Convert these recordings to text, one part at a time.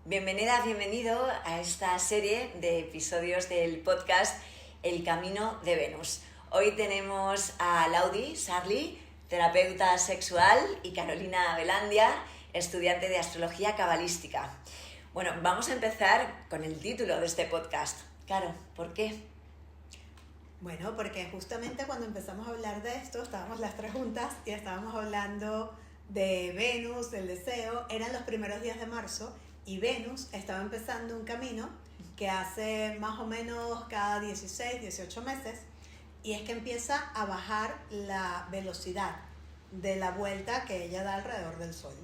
Bienvenida, bienvenido a esta serie de episodios del podcast El Camino de Venus. Hoy tenemos a Laudi Sarli, terapeuta sexual, y Carolina Velandia, estudiante de astrología cabalística. Bueno, vamos a empezar con el título de este podcast. Caro, ¿por qué? Bueno, porque justamente cuando empezamos a hablar de esto, estábamos las tres juntas y estábamos hablando de Venus, del deseo. Eran los primeros días de marzo y Venus estaba empezando un camino que hace más o menos cada 16, 18 meses, y es que empieza a bajar la velocidad de la vuelta que ella da alrededor del Sol.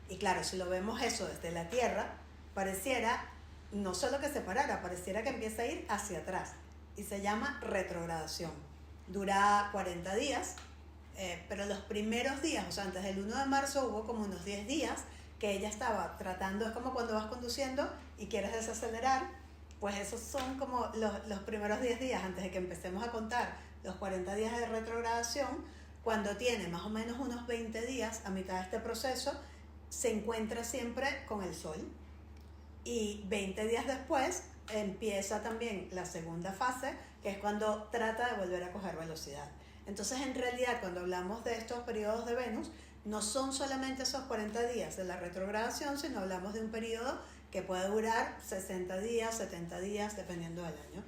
Y claro, si lo vemos eso desde la Tierra, pareciera no solo que se parara, pareciera que empieza a ir hacia atrás. Y se llama retrogradación. Dura 40 días, pero los primeros días, o sea, antes del 1 de marzo hubo como unos 10 días que ella estaba tratando, es como cuando vas conduciendo y quieres desacelerar, pues esos son como los primeros 10 días antes de que empecemos a contar los 40 días de retrogradación. Cuando tiene más o menos unos 20 días a mitad de este proceso, se encuentra siempre con el Sol. Y 20 días después empieza también la segunda fase, que es cuando trata de volver a coger velocidad. Entonces, en realidad, cuando hablamos de estos periodos de Venus, no son solamente esos 40 días de la retrogradación, sino hablamos de un periodo que puede durar 60 días, 70 días, dependiendo del año.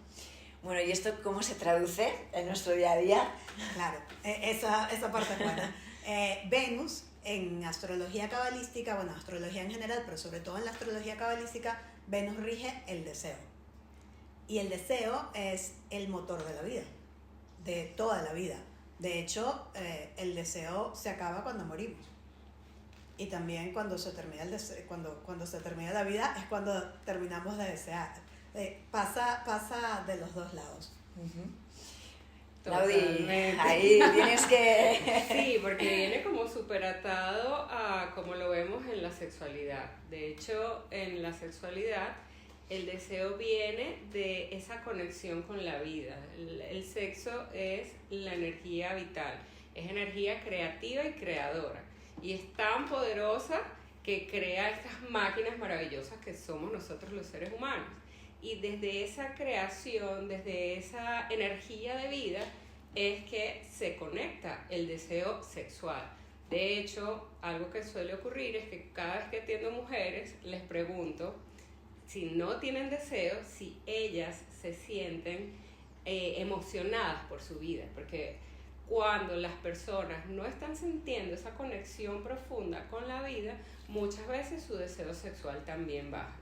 Bueno, ¿y esto cómo se traduce en nuestro día a día? Claro, esa parte es buena. Venus, en astrología cabalística, bueno, astrología en general, pero sobre todo en la astrología cabalística, Venus rige el deseo. Y el deseo es el motor de la vida, de toda la vida. De hecho, el deseo se acaba cuando morimos. Y también cuando se termina el deseo, cuando se termina la vida es cuando terminamos de desear. Pasa de los dos lados. Laudi, ahí tienes que... Sí, porque viene como súper atado a como lo vemos en la sexualidad. De hecho, en la sexualidad, el deseo viene de esa conexión con la vida. El sexo es la energía vital, es energía creativa y creadora. Y es tan poderosa que crea estas máquinas maravillosas que somos nosotros los seres humanos. Y desde esa creación, desde esa energía de vida, es que se conecta el deseo sexual. De hecho, algo que suele ocurrir es que cada vez que atiendo mujeres, les pregunto si no tienen deseo, si ellas se sienten emocionadas por su vida. Porque cuando las personas no están sintiendo esa conexión profunda con la vida, muchas veces su deseo sexual también baja.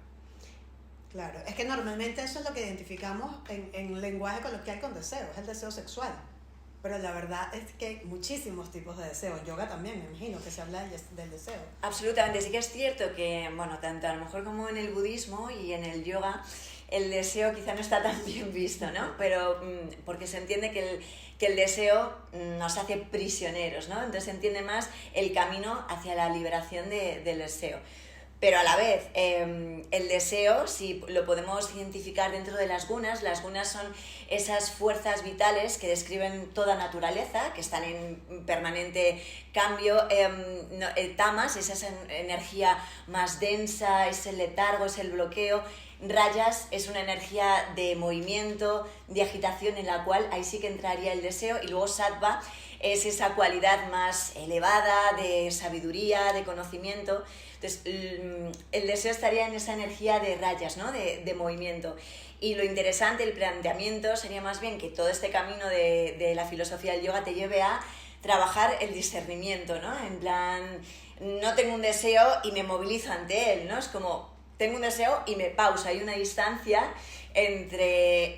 Claro, es que normalmente eso es lo que identificamos en lenguaje coloquial con deseo, es el deseo sexual. Pero la verdad es que hay muchísimos tipos de deseo. En yoga también, me imagino, que se habla del deseo. Absolutamente, sí que es cierto que, bueno, tanto a lo mejor como en el budismo y en el yoga, el deseo quizá no está tan bien visto, ¿no? Pero porque se entiende que el deseo nos hace prisioneros, ¿no? Entonces se entiende más el camino hacia la liberación del deseo. Pero a la vez, el deseo, si lo podemos identificar dentro de las gunas son esas fuerzas vitales que describen toda naturaleza, que están en permanente cambio. Tamas, es esa energía más densa, es el letargo, es el bloqueo. Rayas es una energía de movimiento, de agitación, en la cual ahí sí que entraría el deseo. Y luego Sattva es esa cualidad más elevada de sabiduría, de conocimiento. Entonces, el deseo estaría en esa energía de rayas, ¿no? de movimiento. Y lo interesante, el planteamiento, sería más bien que todo este camino de la filosofía del yoga te lleve a trabajar el discernimiento, ¿no? En plan, no tengo un deseo y me movilizo ante él, ¿no? Es como, tengo un deseo y me pausa. Hay una distancia entre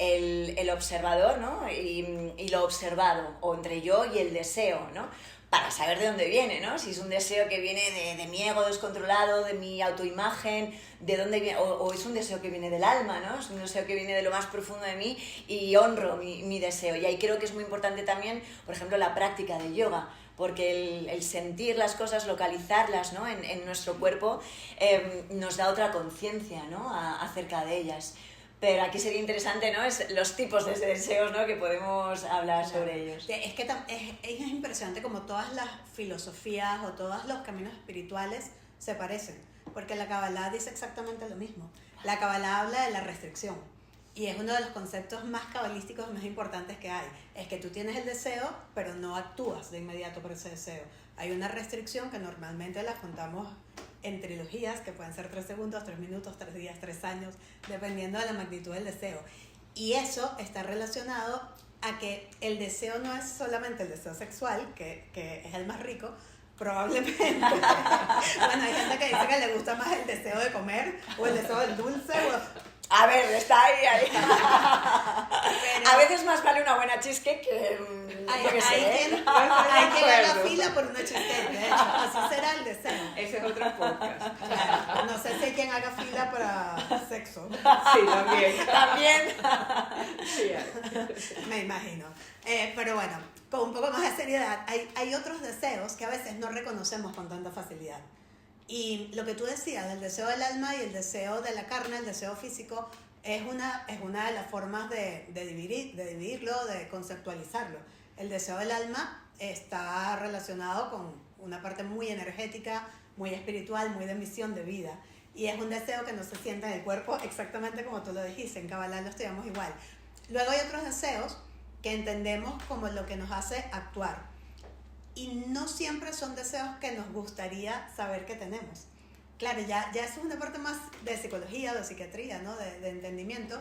el observador, ¿no? y lo observado, o entre yo y el deseo, ¿no? Para saber de dónde viene, ¿no? Si es un deseo que viene de mi ego descontrolado, de mi autoimagen, de dónde viene, o es un deseo que viene del alma, ¿no? Es un deseo que viene de lo más profundo de mí y honro mi deseo. Y ahí creo que es muy importante también, por ejemplo, la práctica de yoga, porque el sentir las cosas, localizarlas, ¿no? en nuestro cuerpo, nos da otra conciencia, ¿no? acerca de ellas. Pero aquí sería interesante, ¿no? Es los tipos de deseos, ¿no? Que podemos hablar sobre ellos. Es que es impresionante como todas las filosofías o todos los caminos espirituales se parecen. porque la Kabbalah dice exactamente lo mismo. La Kabbalah habla de la restricción. Y es uno de los conceptos más cabalísticos, más importantes que hay. Es que tú tienes el deseo, pero no actúas de inmediato por ese deseo. Hay una restricción que normalmente la contamos en trilogías, que pueden ser 3 segundos, 3 minutos, 3 días, 3 años, dependiendo de la magnitud del deseo. Y eso está relacionado a que el deseo no es solamente el deseo sexual, que es el más rico, probablemente. Bueno, hay gente que dice que le gusta más el deseo de comer o el deseo del dulce. A ver, está ahí. Pero a veces más vale una buena cheesecake que... hay quien haga fila por una cheesecake, de hecho. Así será el deseo. Ese es otro podcast. Claro, no sé si hay quien haga fila para sexo. Sí, también. También. Sí, hay. Me imagino. Pero bueno, con un poco más de seriedad, hay otros deseos que a veces no reconocemos con tanta facilidad. Y lo que tú decías, el deseo del alma y el deseo de la carne, el deseo físico, es una de las formas de dividirlo, de conceptualizarlo. El deseo del alma está relacionado con una parte muy energética, muy espiritual, muy de misión de vida. Y es un deseo que no se sienta en el cuerpo exactamente como tú lo dijiste, en Kabbalah lo estudiamos igual. Luego hay otros deseos que entendemos como lo que nos hace actuar. Y no siempre son deseos que nos gustaría saber que tenemos. Claro, ya eso es una parte más de psicología, de psiquiatría, ¿no? de entendimiento.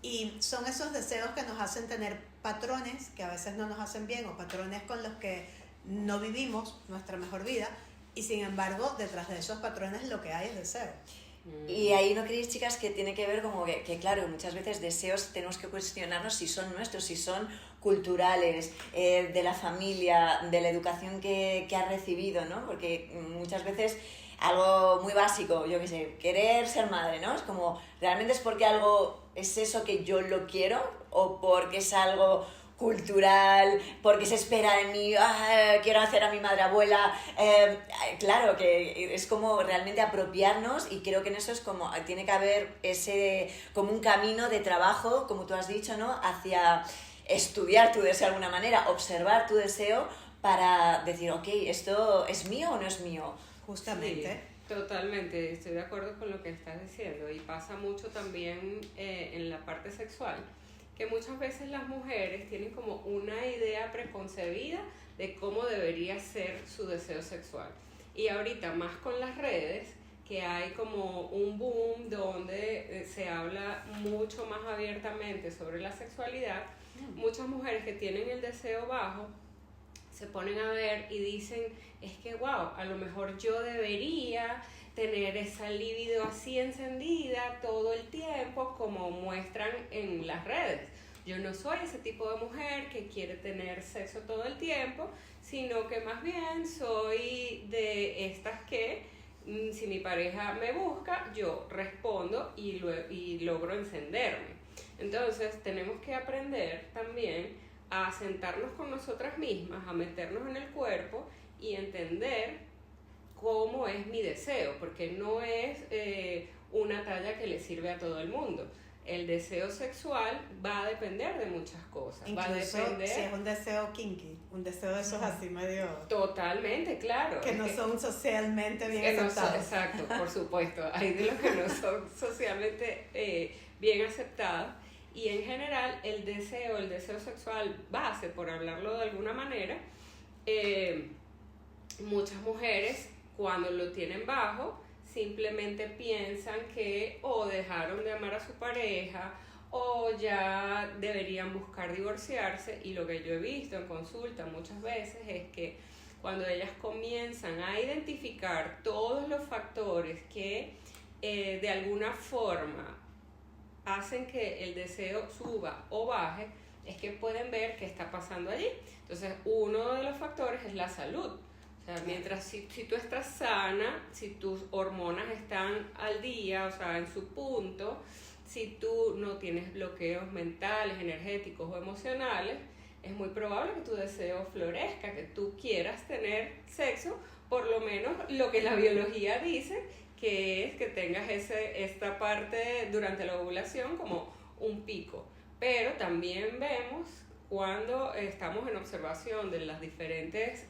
Y son esos deseos que nos hacen tener patrones que a veces no nos hacen bien o patrones con los que no vivimos nuestra mejor vida. Y sin embargo, detrás de esos patrones lo que hay es deseo. Y ahí no creéis, chicas, que tiene que ver como que claro, muchas veces deseos tenemos que cuestionarnos si son nuestros, si son culturales, de la familia, de la educación que has recibido, ¿no? Porque muchas veces algo muy básico, yo qué sé, querer ser madre, ¿no? Es como, ¿realmente es porque algo es eso que yo lo quiero o porque es algo cultural, porque se espera de mí, quiero hacer a mi madre abuela? Claro, que es como realmente apropiarnos, y creo que en eso es como, tiene que haber ese, como un camino de trabajo, como tú has dicho, ¿no? Hacia estudiar tu deseo de alguna manera, observar tu deseo para decir, ok, ¿esto es mío o no es mío? Justamente. Sí, totalmente, estoy de acuerdo con lo que estás diciendo, y pasa mucho también en la parte sexual, que muchas veces las mujeres tienen como una idea preconcebida de cómo debería ser su deseo sexual. Y ahorita más con las redes, que hay como un boom donde se habla mucho más abiertamente sobre la sexualidad, muchas mujeres que tienen el deseo bajo se ponen a ver y dicen, es que wow, a lo mejor yo debería tener esa libido así encendida todo el tiempo como muestran en las redes. Yo no soy ese tipo de mujer que quiere tener sexo todo el tiempo, sino que más bien soy de estas que si mi pareja me busca, yo respondo y logro encenderme. Entonces tenemos que aprender también a sentarnos con nosotras mismas, a meternos en el cuerpo y entender cómo es mi deseo, porque no es una talla que le sirve a todo el mundo. El deseo sexual va a depender de muchas cosas. Incluso va a depender, si es un deseo kinky, un deseo de esos así medio... Totalmente, claro. Que no son socialmente bien aceptados. Exacto, por supuesto. Hay de los que no son socialmente bien aceptados. Y en general el deseo sexual base, por hablarlo de alguna manera, muchas mujeres cuando lo tienen bajo simplemente piensan que o dejaron de amar a su pareja o ya deberían buscar divorciarse, y lo que yo he visto en consulta muchas veces es que cuando ellas comienzan a identificar todos los factores que de alguna forma hacen que el deseo suba o baje, es que pueden ver qué está pasando allí. Entonces, uno de los factores es la salud. O sea, mientras si tú estás sana, si tus hormonas están al día, o sea, en su punto, si tú no tienes bloqueos mentales, energéticos o emocionales, es muy probable que tu deseo florezca, que tú quieras tener sexo, por lo menos lo que la biología dice, que es que tengas esta parte durante la ovulación como un pico. Pero también vemos cuando estamos en observación de las diferentes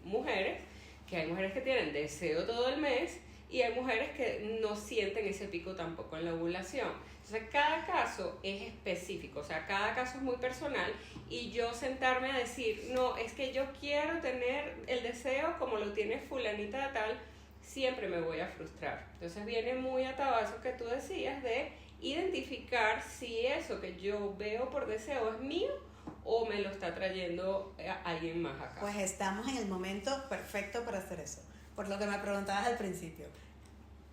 mujeres, que hay mujeres que tienen deseo todo el mes y hay mujeres que no sienten ese pico tampoco en la ovulación. Entonces cada caso es específico, o sea, cada caso es muy personal, y yo sentarme a decir, no, es que yo quiero tener el deseo como lo tiene fulanita de tal, siempre me voy a frustrar. Entonces viene muy atado a eso que tú decías de identificar si eso que yo veo por deseo es mío o me lo está trayendo alguien más acá. Pues estamos en el momento perfecto para hacer eso, por lo que me preguntabas al principio.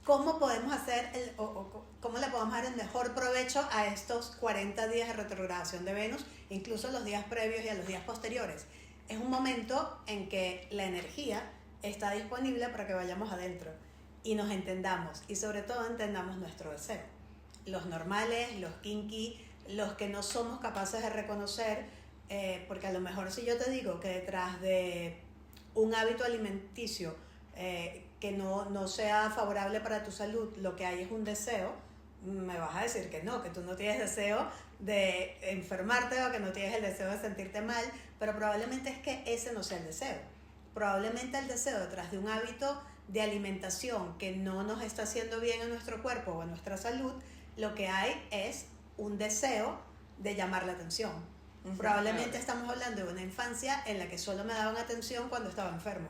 ¿Cómo podemos hacer cómo le podemos dar el mejor provecho a estos 40 días de retrogradación de Venus, incluso los días previos y a los días posteriores? Es un momento en que la energía está disponible para que vayamos adentro y nos entendamos, y sobre todo entendamos nuestro deseo. Los normales, los kinky, los que no somos capaces de reconocer, porque a lo mejor si yo te digo que detrás de un hábito alimenticio que no sea favorable para tu salud, lo que hay es un deseo, me vas a decir que no, que tú no tienes deseo de enfermarte o que no tienes el deseo de sentirte mal, pero probablemente es que ese no sea el deseo. Probablemente el deseo detrás de un hábito de alimentación que no nos está haciendo bien a nuestro cuerpo o a nuestra salud, lo que hay es un deseo de llamar la atención. Probablemente estamos hablando de una infancia en la que solo me daban atención cuando estaba enfermo.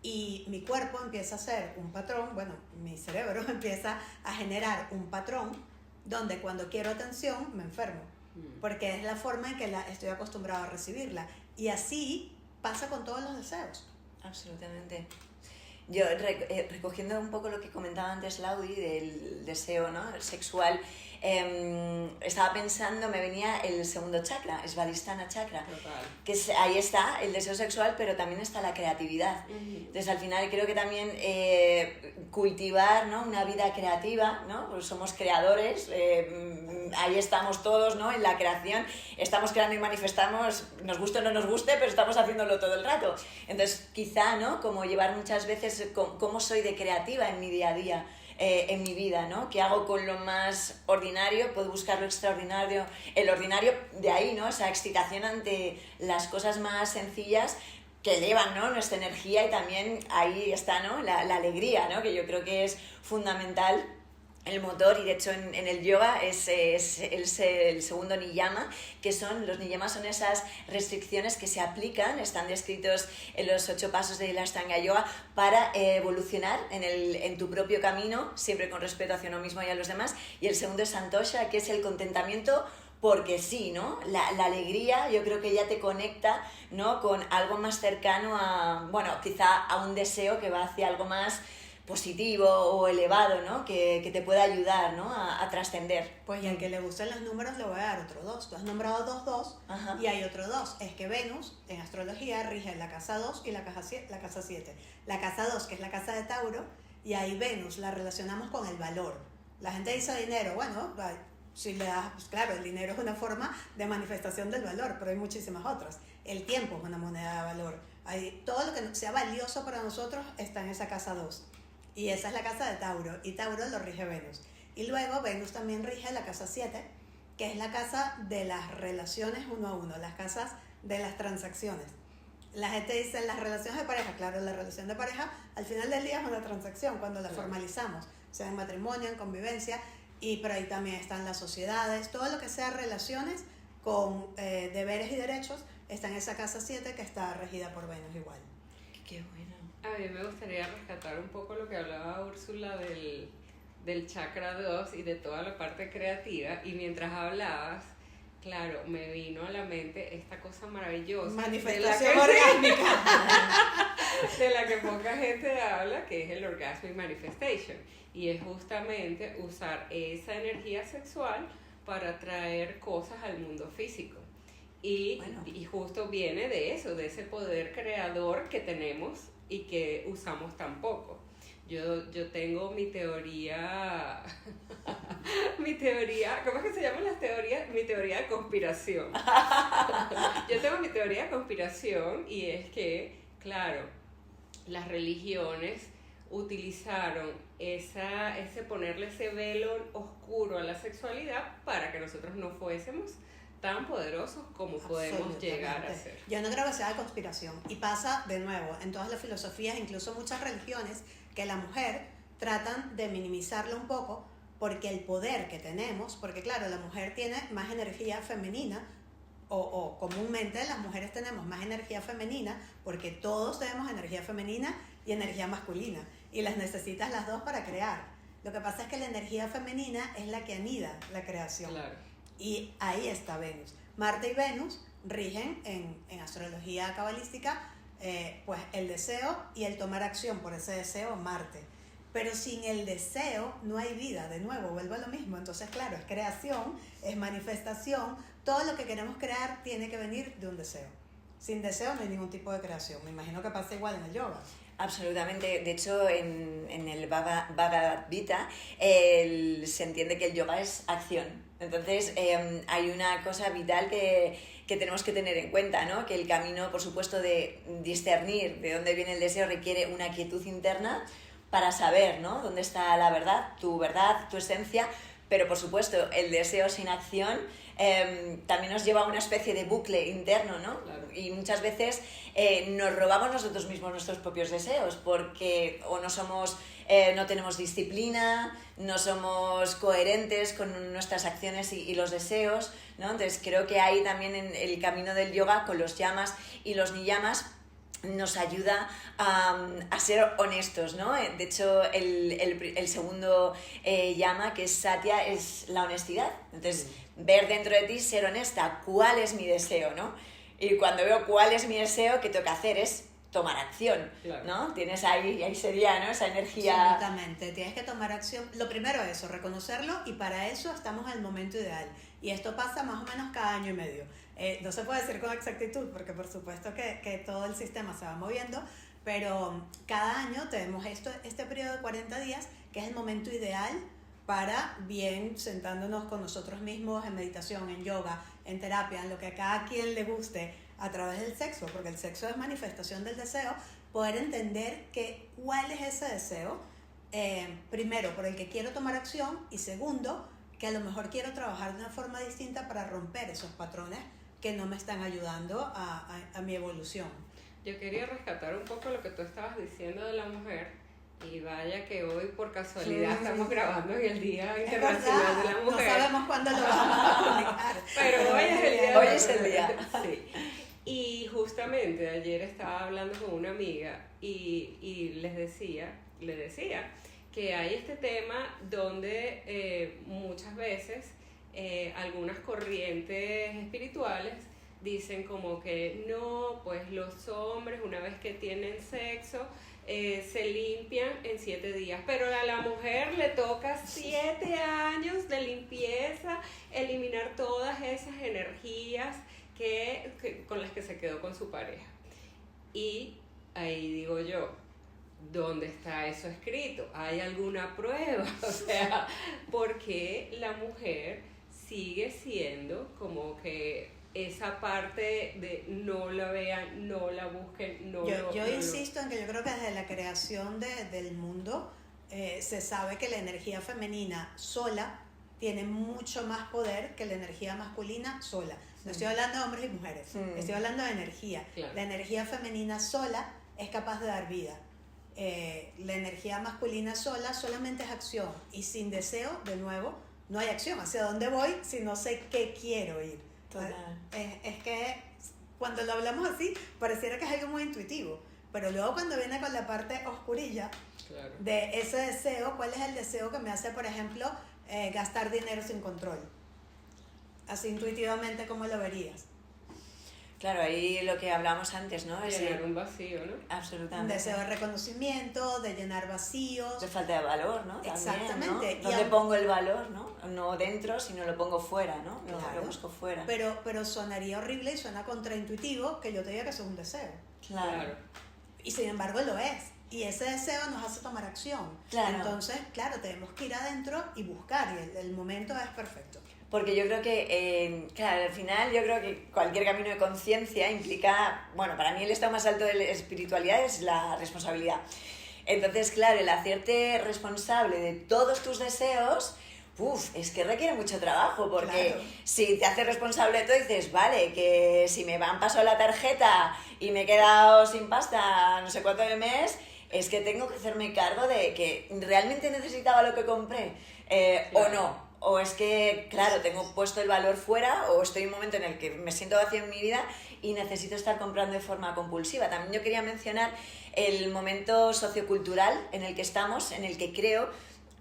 Y mi cuerpo empieza a hacer un patrón, bueno, mi cerebro empieza a generar un patrón donde cuando quiero atención me enfermo, porque es la forma en que estoy acostumbrado a recibirla. Y así pasa con todos los deseos. Absolutamente. Yo, recogiendo un poco lo que comentaba antes Laudi del deseo, ¿no?, sexual, estaba pensando, me venía el segundo chakra, Svadhisthana chakra. Total. Que ahí está el deseo sexual, pero también está la creatividad. Entonces al final creo que también cultivar, ¿no?, una vida creativa, ¿no?, pues somos creadores, ahí estamos todos, ¿no?, en la creación, estamos creando y manifestamos, nos guste o no nos guste, pero estamos haciéndolo todo el rato. Entonces quizá, ¿no?, como llevar muchas veces cómo soy de creativa en mi día a día, en mi vida, ¿no?, qué hago con lo más ordinario, puedo buscar lo extraordinario, el ordinario, de ahí, ¿no?, esa excitación ante las cosas más sencillas que elevan, ¿no?, nuestra energía, y también ahí está, ¿no?, la alegría, ¿no?, que yo creo que es fundamental, el motor. Y de hecho en el yoga es el segundo niyama, que son, los niyamas son esas restricciones que se aplican, están descritos en los 8 pasos de la Ashtanga Yoga, para evolucionar en tu propio camino, siempre con respeto hacia uno mismo y a los demás. Y el segundo es santosha, que es el contentamiento porque sí, ¿no? La alegría, yo creo que ya te conecta, ¿no?, con algo más cercano a, bueno, quizá a un deseo que va hacia algo más positivo o elevado, ¿no?, que te pueda ayudar, ¿no?, a trascender. Pues y al que le gusten los números le voy a dar otro 2. Tú has nombrado 2, y hay otro 2. Es que Venus en astrología rige la casa 2 y la casa 7. La casa 2, que es la casa de Tauro, y ahí Venus la relacionamos con el valor. La gente dice dinero, bueno, si le das, pues claro, el dinero es una forma de manifestación del valor, pero hay muchísimas otras. El tiempo es una moneda de valor. Todo lo que sea valioso para nosotros está en esa casa 2. Y esa es la casa de Tauro, y Tauro lo rige Venus. Y luego Venus también rige la casa 7, que es la casa de las relaciones uno a uno, las casas de las transacciones. La gente dice las relaciones de pareja, claro, la relación de pareja al final del día es una transacción cuando la formalizamos, sea en matrimonio, en convivencia, pero ahí también están las sociedades, todo lo que sea relaciones con deberes y derechos está en esa casa 7, que está regida por Venus igual. Qué bueno. A mí me gustaría rescatar un poco lo que hablaba Úrsula del chakra 2 y de toda la parte creativa, y mientras hablabas, claro, me vino a la mente esta cosa maravillosa manifestación orgánica de la que poca gente habla, que es el orgasmic manifestation, y es justamente usar esa energía sexual para traer cosas al mundo físico. Y justo viene de eso, de ese poder creador que tenemos y que usamos tan poco. Yo tengo mi teoría, ¿cómo es que se llaman las teorías? Mi teoría de conspiración. Yo tengo mi teoría de conspiración, y es que, claro, las religiones utilizaron ese ponerle ese velo oscuro a la sexualidad para que nosotros no fuésemos tan poderosos como podemos llegar a ser. Yo no creo que sea de conspiración, y pasa de nuevo en todas las filosofías, incluso muchas religiones, que la mujer tratan de minimizarlo un poco porque el poder que tenemos, porque claro, la mujer tiene más energía femenina, o comúnmente las mujeres tenemos más energía femenina porque todos tenemos energía femenina y energía masculina y las necesitas las dos para crear. Lo que pasa es que la energía femenina es la que anida la creación. Claro. Y ahí está Venus. Marte y Venus rigen en astrología cabalística pues el deseo y el tomar acción por ese deseo, Marte. Pero sin el deseo no hay vida, de nuevo, vuelvo a lo mismo. Entonces, claro, es creación, es manifestación. Todo lo que queremos crear tiene que venir de un deseo. Sin deseo no hay ningún tipo de creación. Me imagino que pasa igual en el yoga. Absolutamente. De hecho, en el Bhagavad Gita se entiende que el yoga es acción. Entonces, hay una cosa vital que tenemos que tener en cuenta, ¿no? Que el camino, por supuesto, de discernir de dónde viene el deseo requiere una quietud interna para saber, ¿no?, dónde está la verdad, tu esencia, pero por supuesto el deseo sin acción también nos lleva a una especie de bucle interno, ¿no? Claro. Y muchas veces nos robamos nosotros mismos nuestros propios deseos porque o no tenemos disciplina, no somos coherentes con nuestras acciones y los deseos, ¿no? Entonces creo que ahí también en el camino del yoga con los yamas y los niyamas nos ayuda a ser honestos, ¿no? De hecho, el segundo yama, que es Satya, es la honestidad. Entonces, ver dentro de ti, ser honesta, ¿cuál es mi deseo, no? Y cuando veo cuál es mi deseo, ¿qué tengo que hacer? Es tomar acción, claro, ¿no? Tienes ahí sería, ¿no?, esa energía. Absolutamente, tienes que tomar acción. Lo primero es eso, reconocerlo, y para eso estamos en el momento ideal. Y esto pasa más o menos cada año y medio. No se puede decir con exactitud, porque por supuesto que todo el sistema se va moviendo, pero cada año tenemos este periodo de 40 días, que es el momento ideal para bien sentándonos con nosotros mismos en meditación, en yoga, en terapia, en lo que a cada quien le guste, a través del sexo, porque el sexo es manifestación del deseo, poder entender cuál es ese deseo, primero, por el que quiero tomar acción, y segundo, que a lo mejor quiero trabajar de una forma distinta para romper esos patrones que no me están ayudando a mi evolución. Yo quería rescatar un poco lo que tú estabas diciendo de la mujer, y vaya que hoy por casualidad estamos grabando en el Día Internacional de la Mujer. No sabemos cuándo lo vamos a publicar. Pero hoy es el día. Hoy es el día. Sí. Y justamente ayer estaba hablando con una amiga y le decía que hay este tema donde muchas veces algunas corrientes espirituales dicen como que no, pues los hombres una vez que tienen sexo se limpian en 7 días, pero a la mujer le toca 7 años de limpieza, eliminar todas esas energías con las que se quedó con su pareja. Y ahí digo yo, ¿dónde está eso escrito? ¿Hay alguna prueba? O sea, ¿por qué la mujer sigue siendo como que esa parte de no la vean, no la busquen, Yo insisto en que yo creo que desde la creación del mundo se sabe que la energía femenina sola tiene mucho más poder que la energía masculina sola. No estoy hablando de hombres y mujeres, estoy hablando de energía. Claro. La energía femenina sola es capaz de dar vida. La energía masculina sola solamente es acción, y sin deseo, de nuevo, no hay acción. ¿Hacia dónde voy si no sé qué quiero ir? Es que cuando lo hablamos así pareciera que es algo muy intuitivo, pero luego cuando viene con la parte oscurilla, claro, de ese deseo, ¿cuál es el deseo que me hace, por ejemplo, gastar dinero sin control? Así intuitivamente, ¿cómo lo verías? Claro, ahí lo que hablamos antes, ¿no? Llenar un vacío, ¿no? Absolutamente. Un deseo de reconocimiento, de llenar vacíos. De falta de valor, ¿no? Exactamente. ¿No? ¿Dónde pongo el valor, no? No dentro, sino lo pongo fuera, ¿no? Claro. Lo busco fuera. Pero sonaría horrible y suena contraintuitivo que yo te diga que eso es un deseo. Claro. Y sin embargo lo es. Y ese deseo nos hace tomar acción. Claro. Entonces, claro, tenemos que ir adentro y buscar, y el momento es perfecto. Porque yo creo que, claro, al final yo creo que cualquier camino de conciencia implica, bueno, para mí el estado más alto de la espiritualidad es la responsabilidad. Entonces, claro, el hacerte responsable de todos tus deseos, es que requiere mucho trabajo, porque claro, si te haces responsable de todo y dices, vale, que si me han pasado la tarjeta y me he quedado sin pasta no sé cuánto de mes, es que tengo que hacerme cargo de que realmente necesitaba lo que compré o no. O es que, claro, tengo puesto el valor fuera o estoy en un momento en el que me siento vacío en mi vida y necesito estar comprando de forma compulsiva. También yo quería mencionar el momento sociocultural en el que estamos, en el que creo,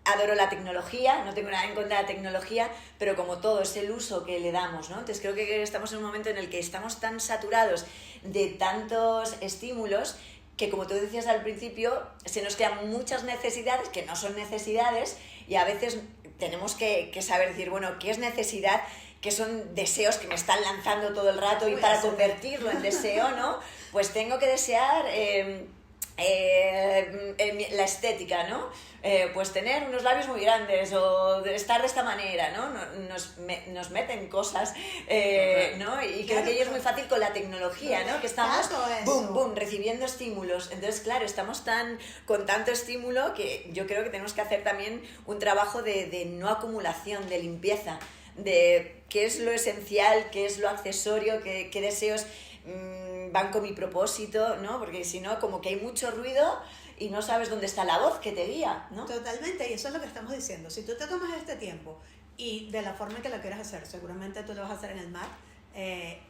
adoro la tecnología, no tengo nada en contra de la tecnología, pero como todo es el uso que le damos, ¿no? Entonces creo que estamos en un momento en el que estamos tan saturados de tantos estímulos que, como tú decías al principio, se nos crean muchas necesidades que no son necesidades y a veces tenemos que saber decir, bueno, ¿qué es necesidad? ¿Qué son deseos que me están lanzando todo el rato? Y para convertirlo en deseo, ¿no? Pues tengo que desear la estética, ¿no? Pues tener unos labios muy grandes o estar de esta manera, ¿no? Nos meten cosas, ¿no? Y creo que ello es muy fácil con la tecnología, ¿no? Que estamos, boom, boom, recibiendo estímulos. Entonces, claro, estamos con tanto estímulo que yo creo que tenemos que hacer también un trabajo de no acumulación, de limpieza, de qué es lo esencial, qué es lo accesorio, qué deseos van con mi propósito, ¿no? Porque si no, como que hay mucho ruido y no sabes dónde está la voz que te guía, ¿no? Totalmente, y eso es lo que estamos diciendo. Si tú te tomas este tiempo y de la forma en que lo quieras hacer, seguramente tú lo vas a hacer en el mar,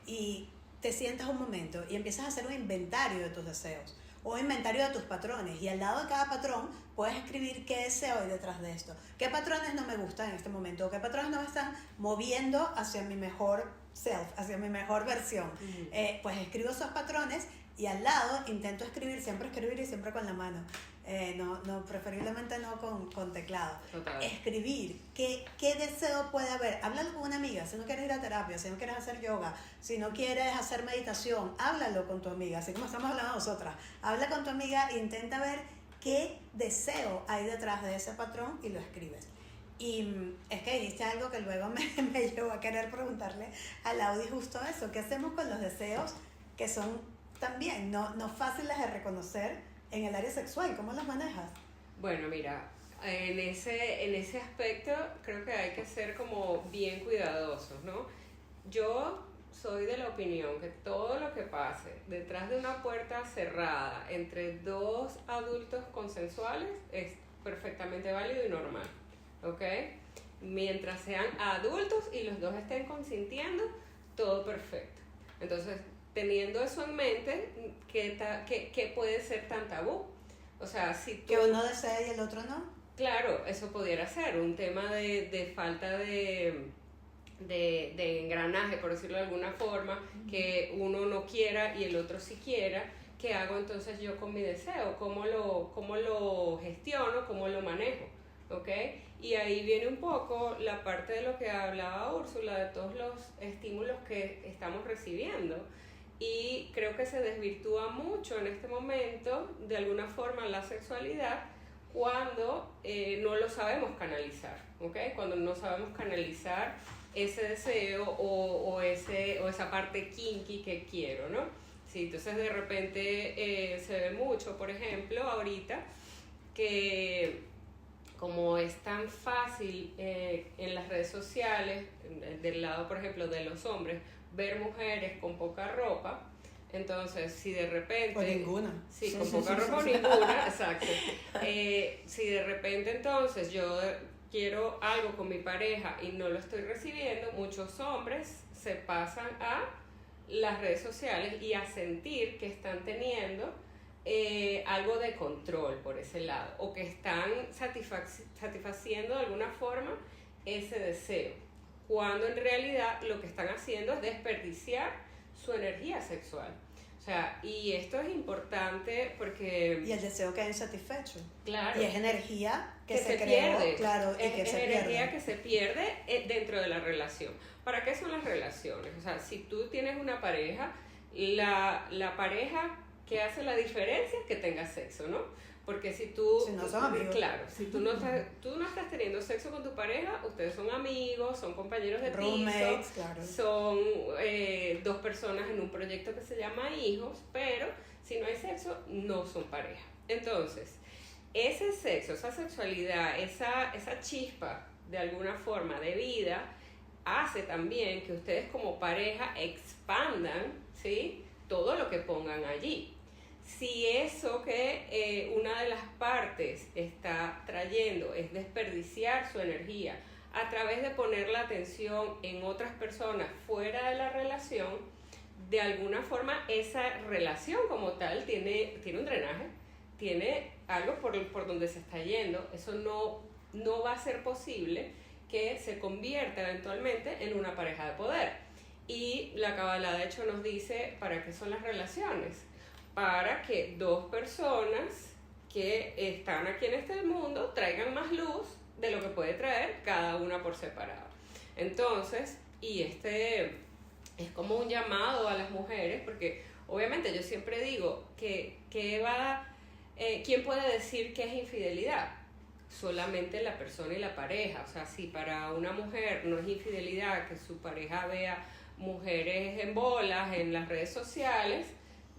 y te sientas un momento y empiezas a hacer un inventario de tus deseos o un inventario de tus patrones, y al lado de cada patrón puedes escribir qué deseo hay detrás de esto, qué patrones no me gustan en este momento, o qué patrones no me están moviendo hacia mi mejor self, hacia mi mejor versión. Pues escribo esos patrones y al lado intento escribir y siempre con la mano. Preferiblemente no con teclado. Total. Escribir qué deseo puede haber. Háblalo con una amiga, si no quieres ir a terapia, si no quieres hacer yoga, si no quieres hacer meditación, háblalo con tu amiga, así como estamos hablando nosotras. Habla con tu amiga e intenta ver qué deseo hay detrás de ese patrón y lo escribes. Y es que dijiste algo que luego me llevó a querer preguntarle a Laudi justo eso, ¿qué hacemos con los deseos que son también no fáciles de reconocer en el área sexual? ¿Cómo los manejas? Bueno, mira, en ese aspecto creo que hay que ser como bien cuidadosos, ¿no? Yo soy de la opinión que todo lo que pase detrás de una puerta cerrada entre dos adultos consensuales es perfectamente válido y normal, ¿ok? Mientras sean adultos y los dos estén consintiendo, todo perfecto. Entonces, teniendo eso en mente, ¿qué puede ser tan tabú? O sea, si tú... Que uno desea y el otro no. Claro, eso pudiera ser un tema de falta de engranaje, por decirlo de alguna forma, que uno no quiera y el otro sí quiera. ¿Qué hago entonces yo con mi deseo? ¿Cómo lo gestiono? ¿Cómo lo manejo? ¿Ok? Y ahí viene un poco la parte de lo que hablaba Úrsula, de todos los estímulos que estamos recibiendo. Y creo que se desvirtúa mucho en este momento, de alguna forma, la sexualidad cuando no lo sabemos canalizar, ¿ok? Cuando no sabemos canalizar ese deseo o esa parte kinky que quiero, ¿no? Sí, entonces de repente se ve mucho, por ejemplo, ahorita, que como es tan fácil en las redes sociales, del lado, por ejemplo, de los hombres, ver mujeres con poca ropa, entonces si de repente... O ninguna. Sí, con poca ropa o ninguna, exacto. Si de repente entonces yo quiero algo con mi pareja y no lo estoy recibiendo, muchos hombres se pasan a las redes sociales y a sentir que están teniendo algo de control por ese lado, o que están satisfaciendo de alguna forma ese deseo, cuando en realidad lo que están haciendo es desperdiciar su energía sexual. O sea, y esto es importante porque... Y el deseo queda insatisfecho. Claro. Y es energía que se pierde. Claro, y que se pierde. Es energía que se pierde dentro de la relación. ¿Para qué son las relaciones? O sea, si tú tienes una pareja, la pareja que hace la diferencia es que tenga sexo, ¿no? Porque si no son amigos. Claro, si tú no estás teniendo sexo con tu pareja, ustedes son amigos, son compañeros de roommates, piso, claro. Son dos personas en un proyecto que se llama hijos, pero si no hay sexo, no son pareja. Entonces, ese sexo, esa sexualidad, esa chispa de alguna forma de vida, hace también que ustedes como pareja expandan, ¿sí?, todo lo que pongan allí. Si eso que una de las partes está trayendo es desperdiciar su energía a través de poner la atención en otras personas fuera de la relación, de alguna forma esa relación como tal tiene un drenaje, tiene algo por donde se está yendo. Eso no va a ser posible que se convierta eventualmente en una pareja de poder. Y la Kabbalah de hecho nos dice para qué son las relaciones. Para que dos personas que están aquí en este mundo traigan más luz de lo que puede traer cada una por separado. Entonces, y es como un llamado a las mujeres, porque obviamente yo siempre digo ¿quién puede decir que es infidelidad? Solamente la persona y la pareja. O sea, si para una mujer no es infidelidad que su pareja vea mujeres en bolas en las redes sociales,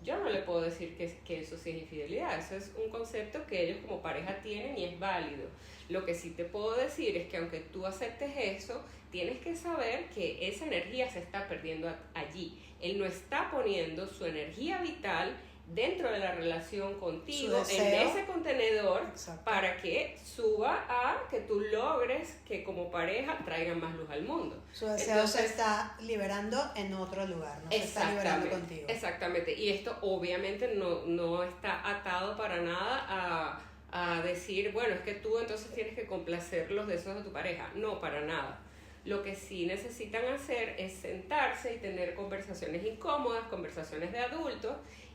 yo no le puedo decir que eso sí es infidelidad. Eso es un concepto que ellos como pareja tienen y es válido. Lo que sí te puedo decir es que aunque tú aceptes eso, tienes que saber que esa energía se está perdiendo allí. Él no está poniendo su energía vital dentro de la relación contigo, en ese contenedor. Exacto. Para que suba a que tú logres que como pareja traigan más luz al mundo. Su deseo se está liberando en otro lugar, no se está liberando contigo. Exactamente, y esto obviamente no está atado para nada a decir, bueno, es que tú entonces tienes que complacer los deseos de tu pareja. No, para nada. Lo que sí necesitan hacer es sentarse y tener conversaciones incómodas, conversaciones de adultos,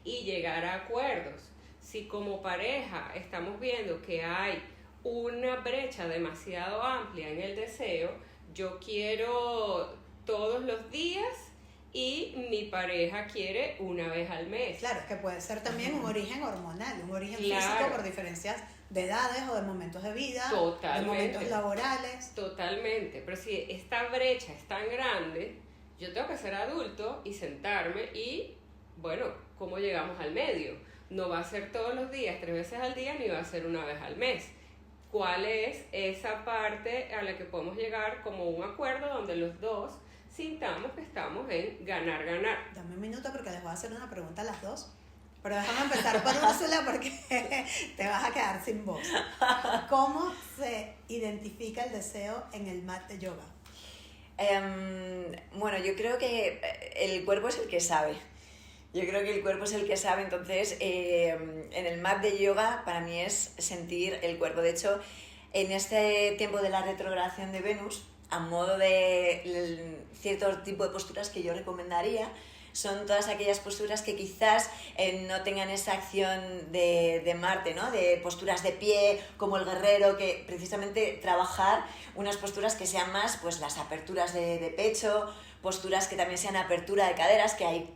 y llegar a acuerdos. Si como pareja estamos viendo que hay una brecha demasiado amplia en el deseo, yo quiero todos los días y mi pareja quiere una vez al mes. Claro, es que puede ser también un origen hormonal, un origen físico por diferencias de edades o de momentos de vida, de momentos laborales. Totalmente, pero si esta brecha es tan grande, yo tengo que ser adulto y sentarme y, bueno, ¿cómo llegamos al medio? No va a ser todos los días, 3 veces al día, ni va a ser una vez al mes. ¿Cuál es esa parte a la que podemos llegar como un acuerdo donde los dos sintamos que estamos en ganar-ganar? Dame un minuto porque les voy a hacer una pregunta a las dos, pero déjame empezar por Úrsula porque te vas a quedar sin voz. ¿Cómo se identifica el deseo en el mat de yoga? Bueno, yo creo que el cuerpo es el que sabe. Entonces en el mat de yoga para mí es sentir el cuerpo. De hecho, en este tiempo de la retrogradación de Venus, a modo de cierto tipo de posturas que yo recomendaría, son todas aquellas posturas que quizás no tengan esa acción de Marte, ¿no? De posturas de pie, como el guerrero, que precisamente trabajar unas posturas que sean más, pues las aperturas de pecho, posturas que también sean apertura de caderas, que ahí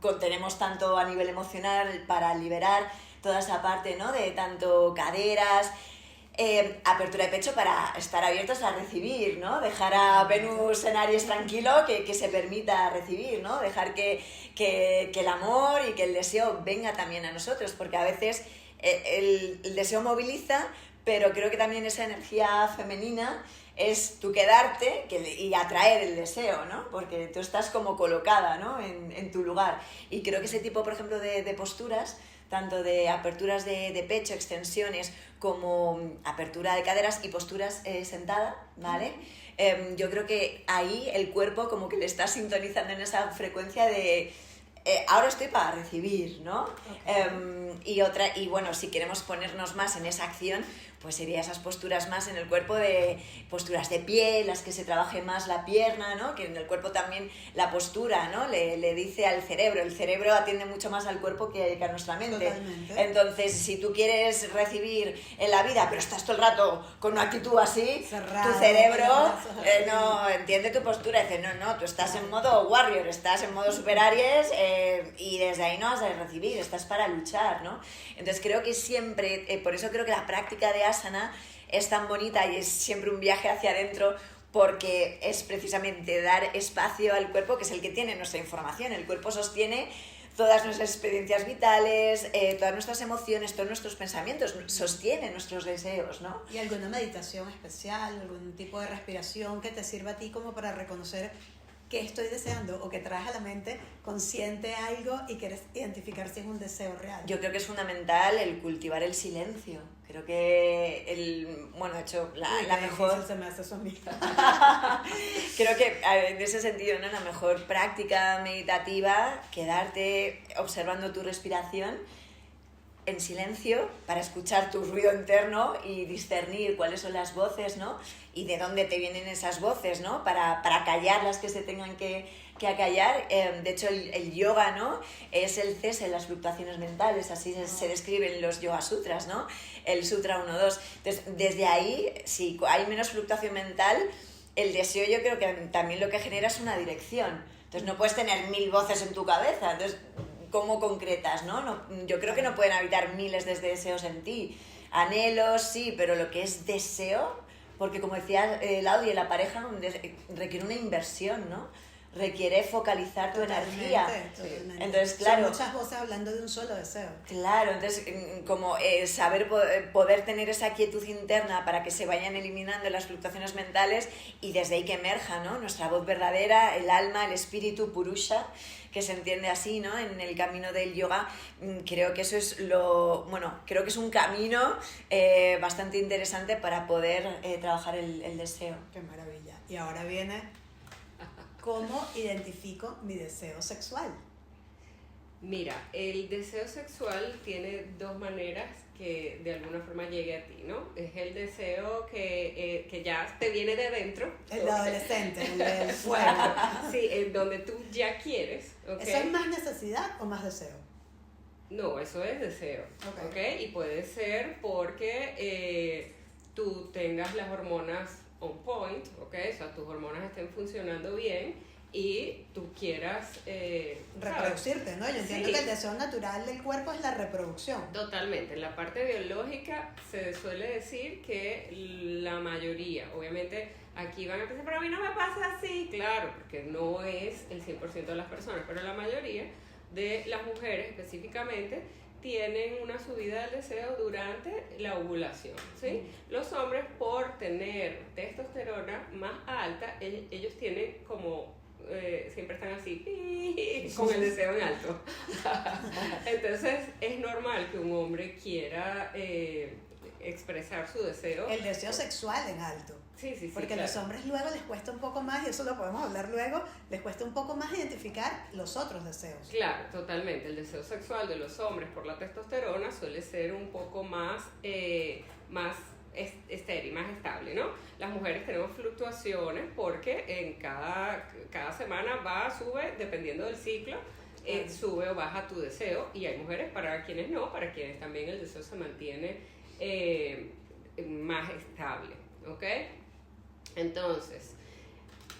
contenemos tanto a nivel emocional para liberar toda esa parte, ¿no? De tanto caderas, apertura de pecho para estar abiertos a recibir, ¿no? Dejar a Venus en Aries tranquilo, que se permita recibir, ¿no? Dejar que el amor y que el deseo venga también a nosotros, porque a veces el deseo moviliza, pero creo que también esa energía femenina es tú quedarte y atraer el deseo, ¿no? Porque tú estás como colocada, ¿no? en tu lugar. Y creo que ese tipo, por ejemplo, de posturas, tanto de aperturas de pecho, extensiones, como apertura de caderas y posturas sentada, ¿vale? Yo creo que ahí el cuerpo como que le está sintonizando en esa frecuencia de ahora estoy para recibir, ¿no? Okay. Y bueno, si queremos ponernos más en esa acción, pues sería esas posturas más en el cuerpo, de posturas de pie, las que se trabaje más la pierna, ¿no? Que en el cuerpo también la postura, ¿no? Le dice al cerebro, el cerebro atiende mucho más al cuerpo que a nuestra mente. Totalmente. Entonces, si tú quieres recibir en la vida, pero estás todo el rato con una actitud así, cerrado, tu cerebro no entiende tu postura, dice, no, tú estás en modo warrior, estás en modo super Aries, y desde ahí no vas a recibir, estás para luchar, ¿no? Entonces creo que siempre, por eso creo que la práctica de asana es tan bonita y es siempre un viaje hacia adentro, porque es precisamente dar espacio al cuerpo, que es el que tiene nuestra información. El cuerpo sostiene todas nuestras experiencias vitales, todas nuestras emociones, todos nuestros pensamientos, sostiene nuestros deseos, ¿no? ¿Y alguna meditación especial, algún tipo de respiración que te sirva a ti como para reconocer qué estoy deseando o que traes a la mente consciente algo y quieres identificar si es un deseo real. Yo creo que es fundamental el cultivar el silencio. Creo que de hecho, la mejor... Se me hace eso a mí. Creo que en ese sentido, ¿no? La mejor práctica meditativa, quedarte observando tu respiración en silencio para escuchar tu ruido interno y discernir cuáles son las voces, ¿no? Y de dónde te vienen esas voces, ¿no? Para callar las que se tengan que acallar. De hecho, el yoga, ¿no? Es el cese de las fluctuaciones mentales, así se describen los Yoga Sutras, ¿no? El Sutra 1-2. Entonces, desde ahí, si hay menos fluctuación mental, el deseo yo creo que también lo que genera es una dirección. Entonces, no puedes tener 1000 voces en tu cabeza. Entonces, ¿cómo concretas, no? Yo creo que no pueden habitar miles de deseos en ti. Anhelos, sí, pero lo que es deseo, porque como decía Laudi, la pareja requiere una inversión, ¿no? Requiere focalizar tu energía. Totalmente. Entonces, claro. Son muchas voces hablando de un solo deseo. Claro, entonces, como saber poder tener esa quietud interna para que se vayan eliminando las fluctuaciones mentales y desde ahí que emerja, ¿no? Nuestra voz verdadera, el alma, el espíritu, Purusha, que se entiende así, ¿no? En el camino del yoga, creo que eso es creo que es un camino bastante interesante para poder trabajar el deseo. Qué maravilla. Y ahora viene, ¿cómo identifico mi deseo sexual? Mira, el deseo sexual tiene dos maneras que de alguna forma llegue a ti, ¿no? Es el deseo que ya te viene de dentro. El adolescente, el del fuego. Sí, el donde tú ya quieres, ¿okay? ¿Eso es más necesidad o más deseo? No, eso es deseo, ¿ok? Y puede ser porque tú tengas las hormonas on point, ¿ok? O sea, tus hormonas estén funcionando bien y tú quieras reproducirte, ¿no? Yo entiendo que el deseo natural del cuerpo es la reproducción. Totalmente. En la parte biológica se suele decir que la mayoría, obviamente aquí van a pensar, pero a mí no me pasa así, claro, porque no es el 100% de las personas, pero la mayoría de las mujeres específicamente tienen una subida del deseo durante la ovulación, ¿sí? Los hombres, por tener testosterona más alta, ellos tienen como siempre están así con el deseo en alto. Entonces es normal que un hombre quiera expresar su deseo. El deseo sexual en alto. Sí, porque claro. a los hombres luego les cuesta un poco más, y eso lo podemos hablar luego, les cuesta un poco más identificar los otros deseos. Claro, totalmente. El deseo sexual de los hombres por la testosterona suele ser un poco más estéril, más estable, ¿no? Las mujeres tenemos fluctuaciones porque en cada semana sube, dependiendo del ciclo, sube o baja tu deseo, y hay mujeres para quienes no, para quienes también el deseo se mantiene más estable, ¿ok? Entonces,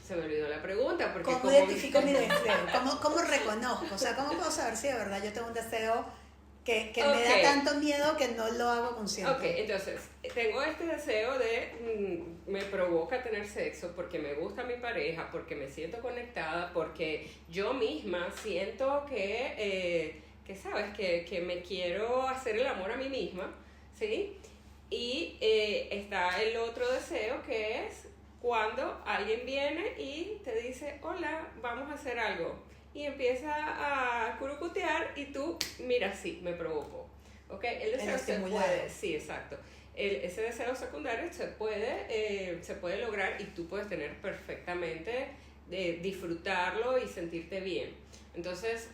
se me olvidó la pregunta. Porque ¿Cómo identifico mi deseo? ¿Cómo reconozco? O sea, ¿cómo puedo saber si de verdad yo tengo un deseo que me da tanto miedo que no lo hago consciente? Ok, entonces, tengo este deseo de, me provoca tener sexo porque me gusta mi pareja, porque me siento conectada, porque yo misma siento que ¿sabes? Que me quiero hacer el amor a mí misma, ¿sí? Y está el otro deseo, que es cuando alguien viene y te dice, hola, vamos a hacer algo. Y empieza a curucutear y tú, mira, sí, me provocó. ¿Ok? El deseo se puede, sí, exacto. Ese deseo secundario se puede lograr, y tú puedes tener perfectamente disfrutarlo y sentirte bien. Entonces,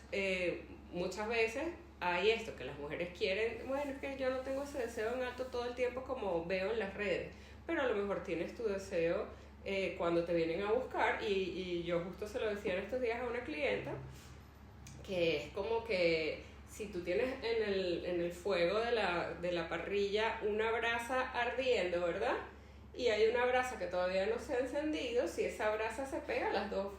muchas veces hay esto, que las mujeres quieren, bueno, es que yo no tengo ese deseo en alto todo el tiempo como veo en las redes, pero a lo mejor tienes tu deseo cuando te vienen a buscar, y yo justo se lo decía en estos días a una clienta, que es como que si tú tienes en el fuego de la parrilla una brasa ardiendo, ¿verdad? Y hay una brasa que todavía no se ha encendido, si esa brasa se pega, las dos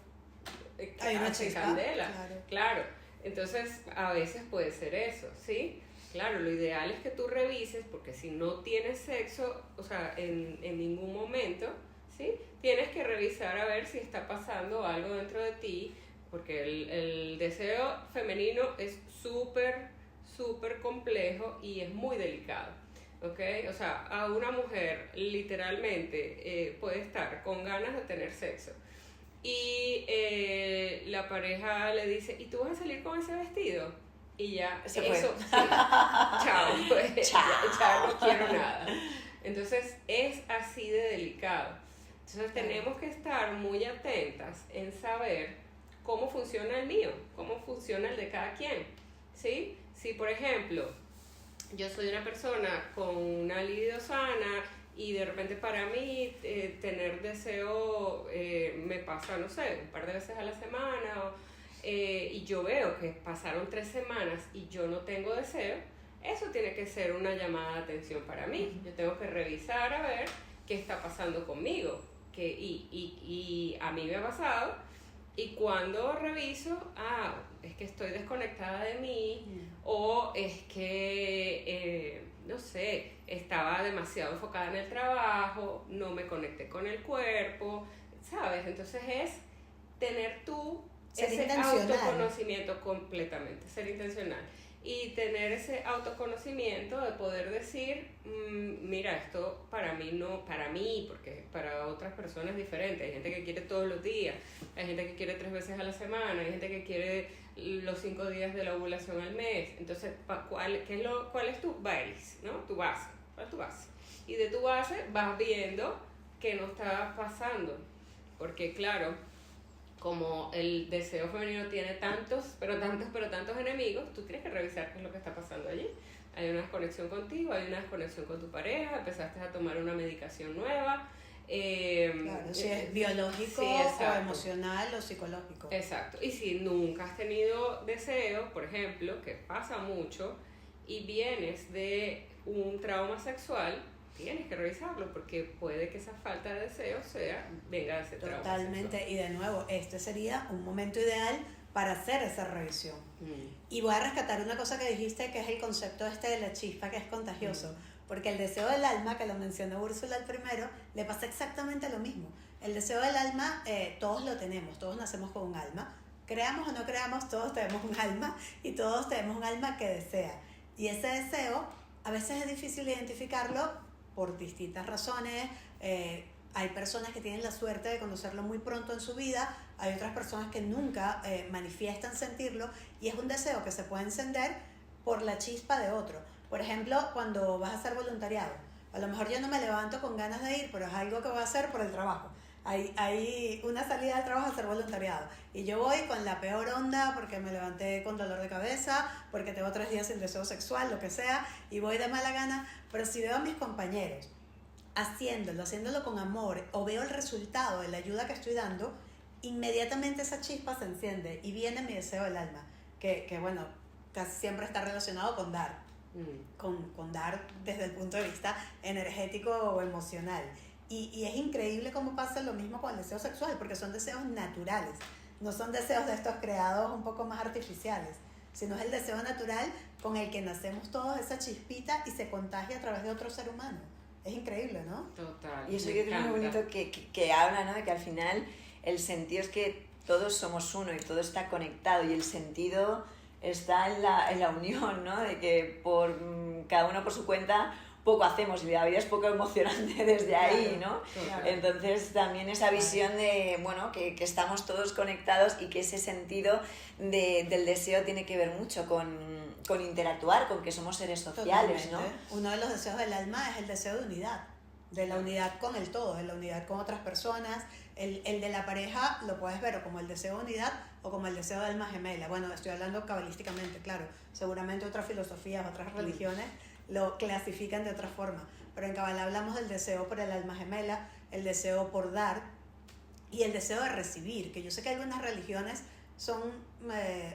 hay una chispa, candela. Claro. Entonces, a veces puede ser eso, ¿sí? Claro, lo ideal es que tú revises, porque si no tienes sexo, o sea, en ningún momento, ¿sí? Tienes que revisar a ver si está pasando algo dentro de ti, porque el deseo femenino es súper, súper complejo y es muy delicado, ¿ok? O sea, a una mujer literalmente puede estar con ganas de tener sexo y la pareja le dice, ¿y tú vas a salir con ese vestido? Y ya, Se fue. sí, chao, pues, Chao. ya no quiero nada. Entonces es así de delicado. Entonces tenemos que estar muy atentas en saber cómo funciona el mío, cómo funciona el de cada quien, ¿sí? Si, por ejemplo, yo soy una persona con una libido sana y de repente para mí tener deseo me pasa, no sé, un par de veces a la semana y yo veo que pasaron 3 semanas y yo no tengo deseo, eso tiene que ser una llamada de atención para mí. Yo tengo que revisar a ver qué está pasando conmigo, y a mí me ha pasado, y cuando reviso, es que estoy desconectada de mí, o es que, no sé, estaba demasiado enfocada en el trabajo, no me conecté con el cuerpo, ¿sabes? Entonces es tener tú ese autoconocimiento completamente, ser intencional. Y tener ese autoconocimiento de poder decir, mira, esto para mí no, para mí, porque para otras personas es diferente. Hay gente que quiere todos los días, hay gente que quiere 3 veces a la semana, hay gente que quiere los 5 días de la ovulación al mes. Entonces, ¿cuál es tu base, ¿no? Tu base, ¿cuál es tu base? Y de tu base vas viendo qué no está pasando, porque claro, como el deseo femenino tiene tantos enemigos, tú tienes que revisar qué es lo que está pasando allí. Hay una desconexión contigo, hay una desconexión con tu pareja, empezaste a tomar una medicación nueva. Claro, si es biológico, sí, o emocional o psicológico. Exacto. Y si nunca has tenido deseo, por ejemplo, que pasa mucho, y vienes de un trauma sexual, tienes que revisarlo, porque puede que esa falta de deseo venga de ese trauma sexual. Totalmente, y de nuevo, este sería un momento ideal para hacer esa revisión. Y voy a rescatar una cosa que dijiste, que es el concepto de la chispa, que es contagioso, porque el deseo del alma, que lo mencionó Úrsula al primero, le pasa exactamente lo mismo. El deseo del alma, todos lo tenemos, todos nacemos con un alma, creamos o no creamos, todos tenemos un alma, y todos tenemos un alma que desea. Y ese deseo, a veces es difícil identificarlo por distintas razones. Hay personas que tienen la suerte de conocerlo muy pronto en su vida, hay otras personas que nunca manifiestan sentirlo, y es un deseo que se puede encender por la chispa de otro. Por ejemplo, cuando vas a hacer voluntariado, a lo mejor yo no me levanto con ganas de ir, pero es algo que voy a hacer por el trabajo. Hay una salida de trabajo a hacer voluntariado y yo voy con la peor onda porque me levanté con dolor de cabeza, porque tengo 3 días sin deseo sexual, lo que sea, y voy de mala gana. Pero si veo a mis compañeros haciéndolo con amor, o veo el resultado de la ayuda que estoy dando, inmediatamente esa chispa se enciende y viene mi deseo del alma, que bueno, casi siempre está relacionado con dar, con dar desde el punto de vista energético o emocional. Y es increíble cómo pasa lo mismo con el deseo sexual, porque son deseos naturales, no son deseos de estos creados un poco más artificiales, sino es el deseo natural con el que nacemos todos, esa chispita, y se contagia a través de otro ser humano. Es increíble, ¿no? Total. Y eso yo creo muy bonito que habla, ¿no? De que al final el sentido es que todos somos uno y todo está conectado, y el sentido está en la unión, ¿no? De que por cada uno por su cuenta poco hacemos, y la vida es poco emocionante desde ahí, ¿no? Claro. Entonces también esa visión de, bueno, que estamos todos conectados, y que ese sentido del deseo tiene que ver mucho con interactuar, con que somos seres sociales, Totalmente. ¿no? Uno de los deseos del alma es el deseo de unidad, de la unidad con el todo, de la unidad con otras personas. El de la pareja lo puedes ver o como el deseo de unidad o como el deseo de alma gemela. Bueno, estoy hablando cabalísticamente, claro. Seguramente otras filosofías, otras religiones lo clasifican de otra forma. Pero en Kabbalah hablamos del deseo por el alma gemela, el deseo por dar y el deseo de recibir, que yo sé que algunas religiones son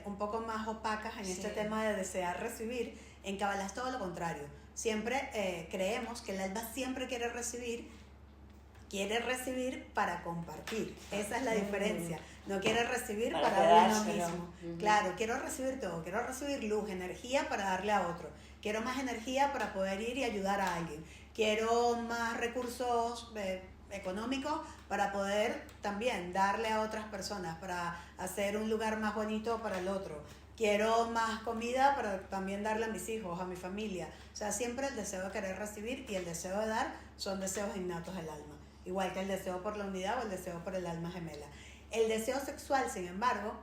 un poco más opacas en este tema de desear recibir. En Kabbalah es todo lo contrario. Siempre creemos que el alma siempre quiere recibir para compartir. Esa es la diferencia. No quiere recibir para uno mismo. Claro, quiero recibir todo. Quiero recibir luz, energía para darle a otro. Quiero más energía para poder ir y ayudar a alguien. Quiero más recursos económicos para poder también darle a otras personas, para hacer un lugar más bonito para el otro. Quiero más comida para también darle a mis hijos, a mi familia. O sea, siempre el deseo de querer recibir y el deseo de dar son deseos innatos del alma. Igual que el deseo por la unidad o el deseo por el alma gemela. El deseo sexual, sin embargo,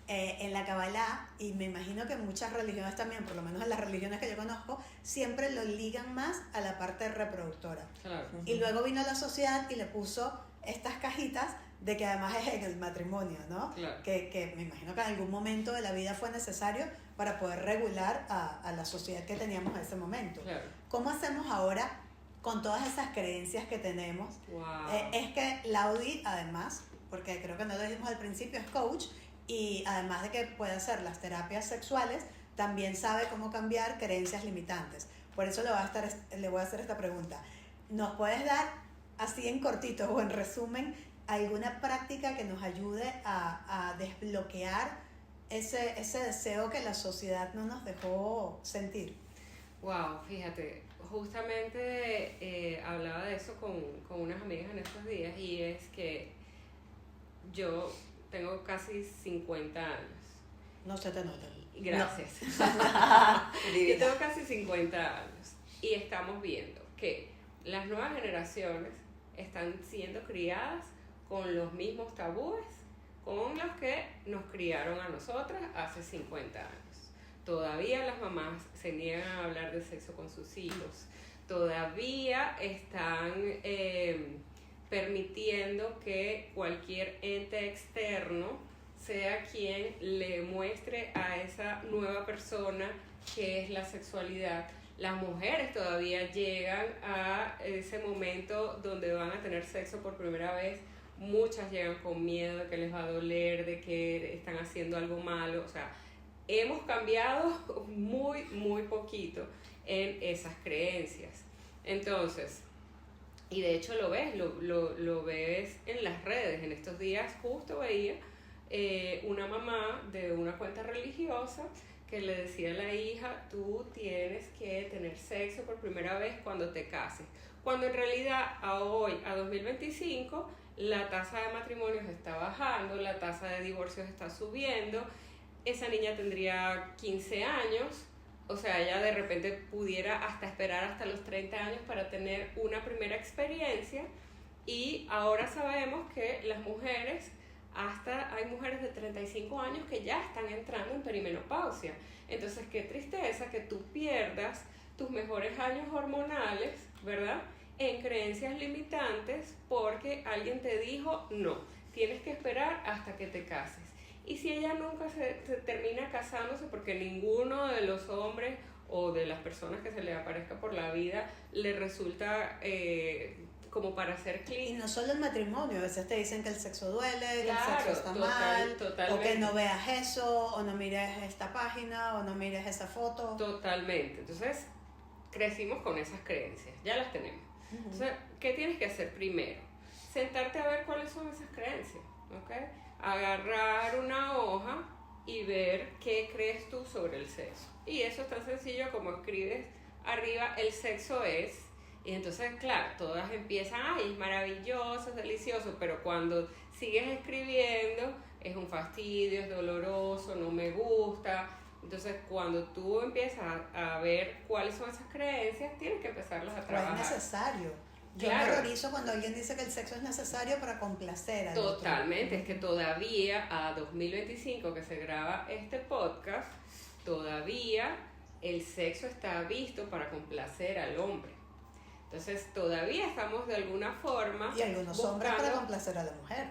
en la Kabbalah, y me imagino que en muchas religiones también, por lo menos en las religiones que yo conozco, siempre lo ligan más a la parte reproductora. Claro. Y luego vino la sociedad y le puso estas cajitas de que además es en el matrimonio, ¿no? Claro. Que me imagino que en algún momento de la vida fue necesario para poder regular a la sociedad que teníamos en ese momento. Claro. ¿Cómo hacemos ahora con todas esas creencias que tenemos? Wow. Es que Laudi, además, porque creo que no lo dijimos al principio, es coach, y además de que puede hacer las terapias sexuales, también sabe cómo cambiar creencias limitantes. Por eso le voy a hacer esta pregunta. ¿Nos puedes dar, así en cortito o en resumen, alguna práctica que nos ayude a desbloquear ese deseo que la sociedad no nos dejó sentir? Wow, fíjate, justamente hablaba de eso con unas amigas en estos días, y es que yo tengo casi 50 años. No se te nota. Gracias. No. Yo tengo casi 50 años y estamos viendo que las nuevas generaciones están siendo criadas con los mismos tabúes con los que nos criaron a nosotras hace 50 años. Todavía las mamás se niegan a hablar de sexo con sus hijos. Todavía están permitiendo que cualquier ente externo sea quien le muestre a esa nueva persona qué es la sexualidad. Las mujeres todavía llegan a ese momento donde van a tener sexo por primera vez. Muchas llegan con miedo de que les va a doler, de que están haciendo algo malo. O sea, hemos cambiado muy, muy poquito en esas creencias. Entonces, y de hecho lo ves en las redes. En estos días justo veía una mamá de una cuenta religiosa que le decía a la hija: tú tienes que tener sexo por primera vez cuando te cases. Cuando en realidad a 2025, la tasa de matrimonios está bajando, la tasa de divorcios está subiendo. Esa niña tendría 15 años, o sea, ella de repente pudiera hasta esperar hasta los 30 años para tener una primera experiencia. Y ahora sabemos que las mujeres, hasta hay mujeres de 35 años que ya están entrando en perimenopausia. Entonces, qué tristeza que tú pierdas tus mejores años hormonales, ¿verdad?, en creencias limitantes porque alguien te dijo: no, tienes que esperar hasta que te cases. Y si ella nunca se termina casándose porque ninguno de los hombres o de las personas que se le aparezca por la vida le resulta como para hacer clic. Y no solo el matrimonio, a veces te dicen que el sexo duele, que Claro, el sexo está mal, totalmente. o que no veas eso, o no mires esta página, o no mires esa foto. Totalmente. Entonces, crecimos con esas creencias, ya las tenemos. Uh-huh. Entonces, ¿qué tienes que hacer primero? Sentarte a ver cuáles son esas creencias, ¿ok? Agarrar una hoja y ver qué crees tú sobre el sexo. Y eso es tan sencillo como escribes arriba: el sexo es. Y entonces, claro, todas empiezan: ay, es maravilloso, es delicioso, pero cuando sigues escribiendo es un fastidio, es doloroso, no me gusta. Entonces, cuando tú empiezas a ver cuáles son esas creencias, tienes que empezarlas a trabajar. Pues es necesario. Yo Claro. me horrorizo cuando alguien dice que el sexo es necesario para complacer al otro. Totalmente, es que todavía a 2025 que se graba este podcast, todavía el sexo está visto para complacer al hombre. Entonces todavía estamos de alguna forma Y algunos hombres para complacer a la mujer.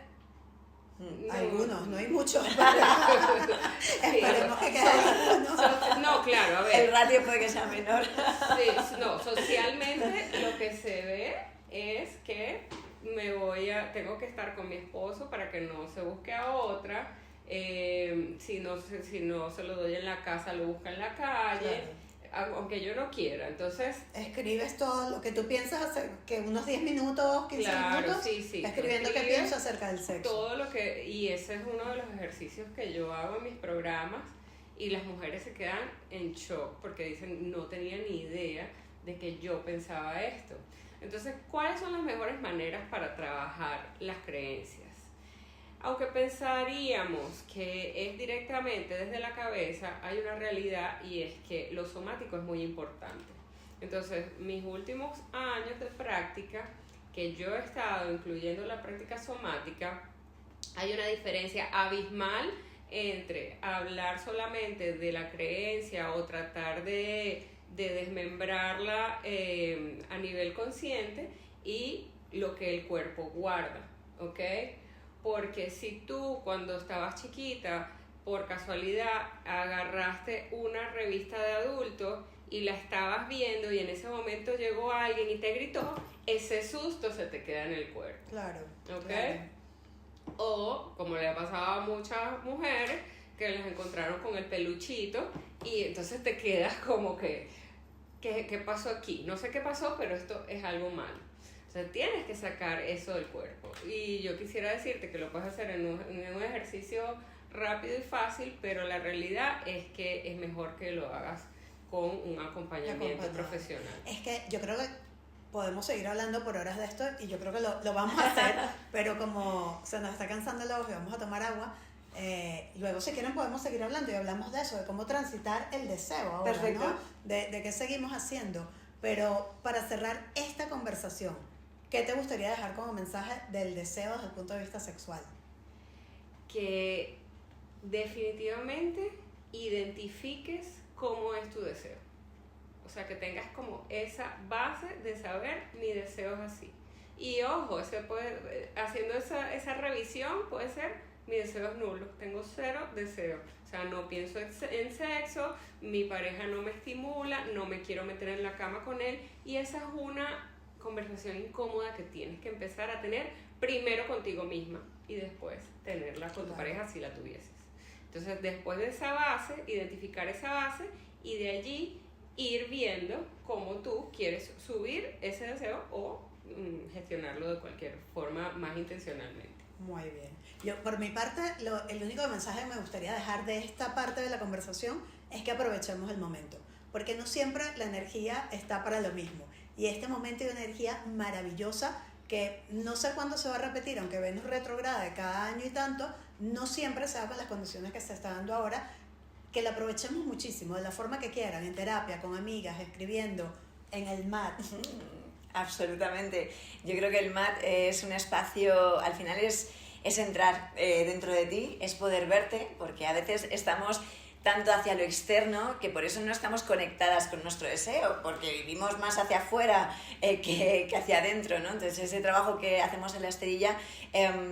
No. Algunos, no hay muchos. Sí, Esperemos que queden algunos. no, claro, a ver. El ratio puede que sea menor. Sí, no, socialmente lo que se ve es que tengo que estar con mi esposo para que no se busque a otra. Si no se lo doy en la casa, lo busca en la calle. Claro. Aunque yo no quiera. Entonces, escribes todo lo que tú piensas hacer, que unos 10 minutos, 15 minutos, sí, escribiendo qué pienso acerca del sexo. Todo y ese es uno de los ejercicios que yo hago en mis programas, y las mujeres se quedan en shock porque dicen: no tenía ni idea de que yo pensaba esto. Entonces, ¿cuáles son las mejores maneras para trabajar las creencias? Aunque pensaríamos que es directamente desde la cabeza, hay una realidad, y es que lo somático es muy importante. Entonces, mis últimos años de práctica, que yo he estado incluyendo la práctica somática, hay una diferencia abismal entre hablar solamente de la creencia o tratar de desmembrarla a nivel consciente y lo que el cuerpo guarda, ¿ok? Porque si tú cuando estabas chiquita, por casualidad, agarraste una revista de adultos y la estabas viendo y en ese momento llegó alguien y te gritó, ese susto se te queda en el cuerpo. Claro. ¿Ok? Claro. O, como le ha pasado a muchas mujeres, que las encontraron con el peluchito y entonces te quedas como que, ¿qué pasó aquí? No sé qué pasó, pero esto es algo malo. O sea, tienes que sacar eso del cuerpo. Y yo quisiera decirte que lo puedes hacer en un ejercicio rápido y fácil, pero la realidad es que es mejor que lo hagas con un acompañamiento profesional. Es que yo creo que podemos seguir hablando por horas de esto y yo creo que lo vamos a hacer, pero como se nos está cansando la voz y vamos a tomar agua, luego si quieren podemos seguir hablando y hablamos de eso, de cómo transitar el deseo ahora, perfecto, ¿no? De qué seguimos haciendo. Pero para cerrar esta conversación, ¿qué te gustaría dejar como mensaje del deseo desde el punto de vista sexual? Que definitivamente identifiques cómo es tu deseo. O sea, que tengas como esa base de saber mi deseo es así. Y ojo, haciendo esa revisión puede ser mi deseo es nulo, tengo 0 deseos. O sea, no pienso en sexo, mi pareja no me estimula, no me quiero meter en la cama con él. Y esa es una conversación incómoda que tienes que empezar a tener primero contigo misma y después tenerla con tu pareja si la tuvieses. Entonces, después de esa base, identificar esa base y de allí ir viendo cómo tú quieres subir ese deseo o gestionarlo de cualquier forma más intencionalmente. Muy bien. Yo, por mi parte, el único mensaje que me gustaría dejar de esta parte de la conversación es que aprovechemos el momento, porque no siempre la energía está para lo mismo. Y este momento de energía maravillosa que no sé cuándo se va a repetir, aunque Venus retrograde cada año y tanto, no siempre se da con las condiciones que se está dando ahora, que la aprovechemos muchísimo, de la forma que quieran, en terapia, con amigas, escribiendo, en el mat. Absolutamente. Yo creo que el mat es un espacio, al final es entrar dentro de ti, es poder verte, porque a veces estamos tanto hacia lo externo que por eso no estamos conectadas con nuestro deseo, porque vivimos más hacia afuera que hacia adentro, ¿no? Entonces ese trabajo que hacemos en la esterilla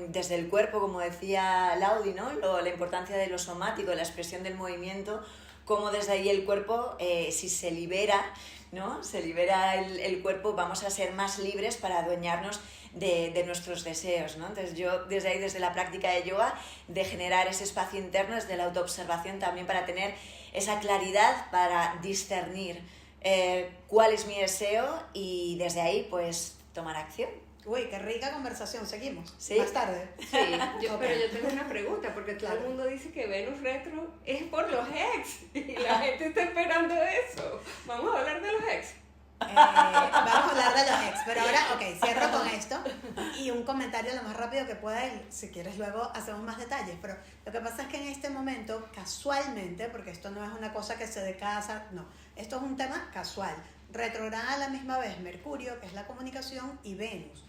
desde el cuerpo, como decía Laudi, ¿no? La importancia de lo somático, la expresión del movimiento, cómo desde ahí el cuerpo, si se libera, ¿no? Se libera el cuerpo, vamos a ser más libres para adueñarnos de nuestros deseos, ¿no? Entonces yo desde ahí, desde la práctica de yoga, de generar ese espacio interno, desde la autoobservación también para tener esa claridad, para discernir cuál es mi deseo y desde ahí pues tomar acción. Uy, qué rica conversación, seguimos. ¿Sí? Más tarde. Sí, pero yo tengo una pregunta, porque todo el mundo dice que Venus retro es por los ex y la gente está esperando eso. Vamos a hablar de los ex. Vamos a hablar de los ex, pero ahora, ok, cierro con esto y un comentario lo más rápido que pueda y si quieres luego hacemos más detalles, pero lo que pasa es que en este momento, casualmente, porque esto no es una cosa que se decasa, no, esto es un tema casual, retrograda a la misma vez Mercurio, que es la comunicación, y Venus.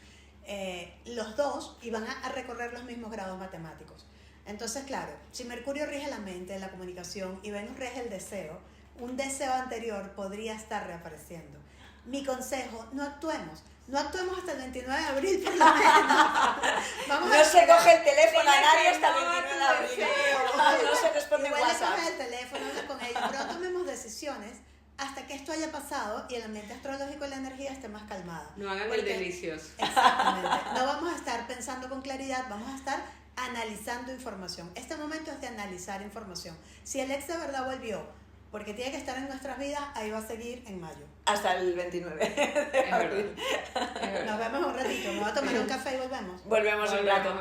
Los dos iban a recorrer los mismos grados matemáticos. Entonces, claro, si Mercurio rige la mente, la comunicación, y Venus rige el deseo, un deseo anterior podría estar reapareciendo. Mi consejo, no actuemos hasta el 29 de abril por lo menos. No se coge el teléfono a nadie hasta el 29 de abril. No se responde en WhatsApp. Igual le coge el teléfono, habla con ellos, pero tomemos decisiones hasta que esto haya pasado y el ambiente astrológico y la energía esté más calmada. No hagan el delicioso. Exactamente. No vamos a estar pensando con claridad, vamos a estar analizando información. Este momento es de analizar información. Si el ex de verdad volvió, porque tiene que estar en nuestras vidas, ahí va a seguir en mayo. Hasta el 29 de abril. Nos vemos un ratito, me voy a tomar un café y volvemos. Volvemos un rato.